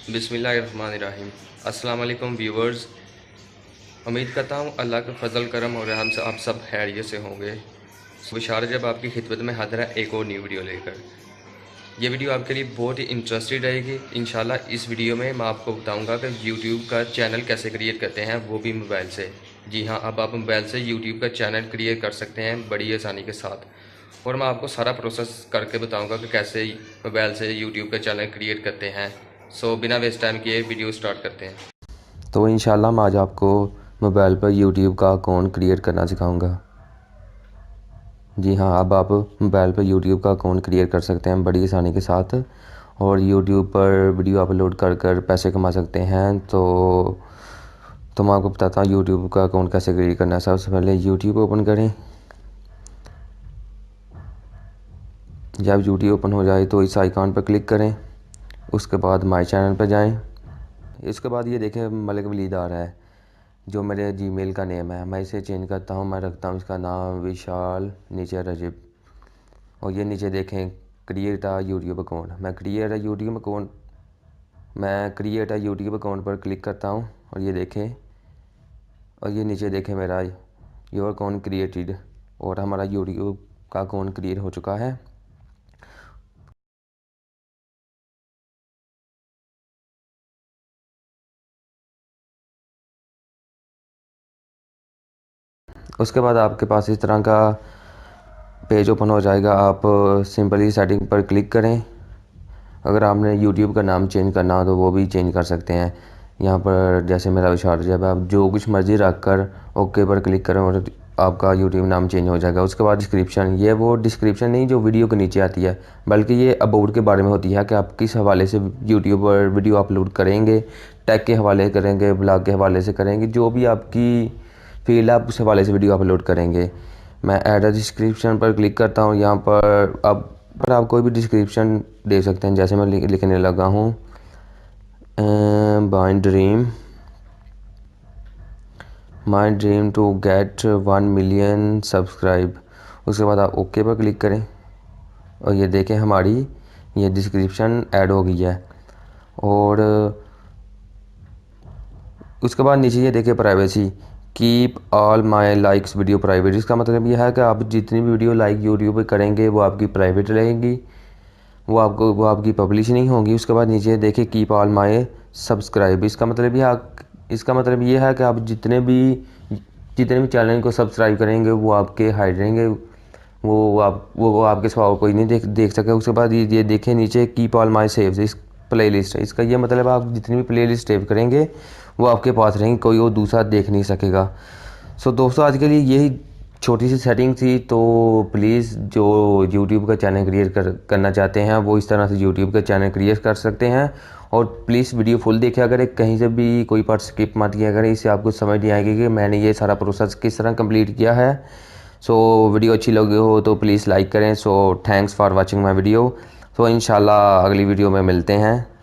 बिस्मिल्लाहिर्रहमानिर्रहीम। अस्सलाम वालेकुम व्यूवर्स। उम्मीद करता हूँ अल्लाह के फ़ज़ल करम और रहम से आप सब खैरियत से होंगे। बिशारत जब आपकी खिदमत में हाज़िर है एक और न्यू वीडियो लेकर। ये वीडियो आपके लिए बहुत ही इंटरेस्टेड रहेगी। इंशाल्लाह इस वीडियो में मैं आपको बताऊँगा कि यूट्यूब का चैनल कैसे क्रिएट करते हैं, वो भी मोबाइल से। जी हाँ, अब आप मोबाइल से यूट्यूब का चैनल क्रिएट कर सकते हैं बड़ी आसानी के साथ। और मैं आपको सारा प्रोसेस करके बताऊंगा कि कैसे मोबाइल से यूट्यूब का चैनल क्रिएट करते हैं। सो बिना वेस्ट टाइम किए वीडियो स्टार्ट करते हैं। तो इंशाल्लाह मैं आज आपको मोबाइल पर यूट्यूब का अकाउंट क्रिएट करना सिखाऊंगा। जी हाँ, अब आप मोबाइल पर यूट्यूब का अकाउंट क्रिएट कर सकते हैं बड़ी आसानी के साथ और यूट्यूब पर वीडियो अपलोड कर कर पैसे कमा सकते हैं। तो मैं आपको बताता हूँ यूट्यूब का अकाउंट कैसे क्रिएट करना है। सबसे पहले यूट्यूब ओपन करें। जब यूट्यूब ओपन हो जाए तो इस आइकॉन पर क्लिक करें। उसके बाद माई चैनल पर जाएं। इसके बाद ये देखें मलिक वलीद आ रहा है जो मेरे जीमेल का नेम है। मैं इसे चेंज करता हूँ, मैं रखता हूँ इसका नाम विशाल नीचे रजिब। और ये नीचे देखें क्रिएट आ यूट्यूब अकाउंट। मैं क्रिएट आ यूट्यूब अकाउंट पर क्लिक करता हूँ और ये देखें, और ये नीचे देखें मेरा योर अकाउंट क्रिएटेड और हमारा यूट्यूब का अकाउंट क्रिएट हो चुका है। उसके बाद आपके पास इस तरह का पेज ओपन हो जाएगा। आप सिंपली सेटिंग पर क्लिक करें। अगर आपने यूट्यूब का नाम चेंज करना हो तो वो भी चेंज कर सकते हैं। यहाँ पर जैसे मेरा विशाल जब आप जो कुछ मर्ज़ी रख कर ओके पर क्लिक करें और आपका यूट्यूब नाम चेंज हो जाएगा। उसके बाद डिस्क्रिप्शन, ये वो डिस्क्रिप्शन नहीं जो वीडियो के नीचे आती है, बल्कि ये अबाउट के बारे में होती है कि आप किस हवाले से यूट्यूब पर वीडियो अपलोड करेंगे, टैग के हवाले करेंगे, ब्लॉग के हवाले से करेंगे, जो भी आपकी फील्ड है आप उस हवाले से वीडियो अपलोड करेंगे। मैं ऐड अ डिस्क्रिप्शन पर क्लिक करता हूँ। यहाँ पर आप कोई भी डिस्क्रिप्शन दे सकते हैं। जैसे मैं लिखने लगा हूँ my dream to get 1 million subscribe. उसके बाद आप ओके पर क्लिक करें और ये देखें हमारी ये डिस्क्रिप्शन ऐड हो गई है। और उसके बाद नीचे ये देखें privacy, keep all my likes video private. इसका मतलब यह है कि आप जितनी भी वीडियो लाइक यूट्यूब पर करेंगे वो आपकी प्राइवेट रहेंगी, वो आपकी पब्लिश नहीं होंगी। उसके बाद नीचे देखिए कीप ऑल माई सब्सक्राइब। इसका मतलब ये है कि आप जितने भी चैनल को सब्सक्राइब करेंगे वो आपके हाइड रहेंगे, वो आपके स्वभाव कोई नहीं देख सके। उसके बाद ये देखें नीचे कीप ऑल माई सेव्स, इस प्ले लिस्ट। इसका ये मतलब आप जितनी भी प्ले लिस्ट सेव करेंगे वो आपके पास रहेंगे, कोई और दूसरा देख नहीं सकेगा। सो दोस्तों, आज के लिए यही छोटी सी सेटिंग थी। तो प्लीज़ जो यूट्यूब का चैनल क्रिएट करना चाहते हैं वो इस तरह से यूट्यूब का चैनल क्रिएट कर सकते हैं। और प्लीज़ वीडियो फुल देखिए, अगर कहीं से भी कोई पार्ट स्किप मत किया करें, इससे आपको समझ नहीं आएगी कि मैंने ये सारा प्रोसेस किस तरह कंप्लीट किया है। सो वीडियो अच्छी लगी हो तो प्लीज़ लाइक करें। So thanks for watching my video. तो इंशाल्लाह अगली वीडियो में मिलते हैं।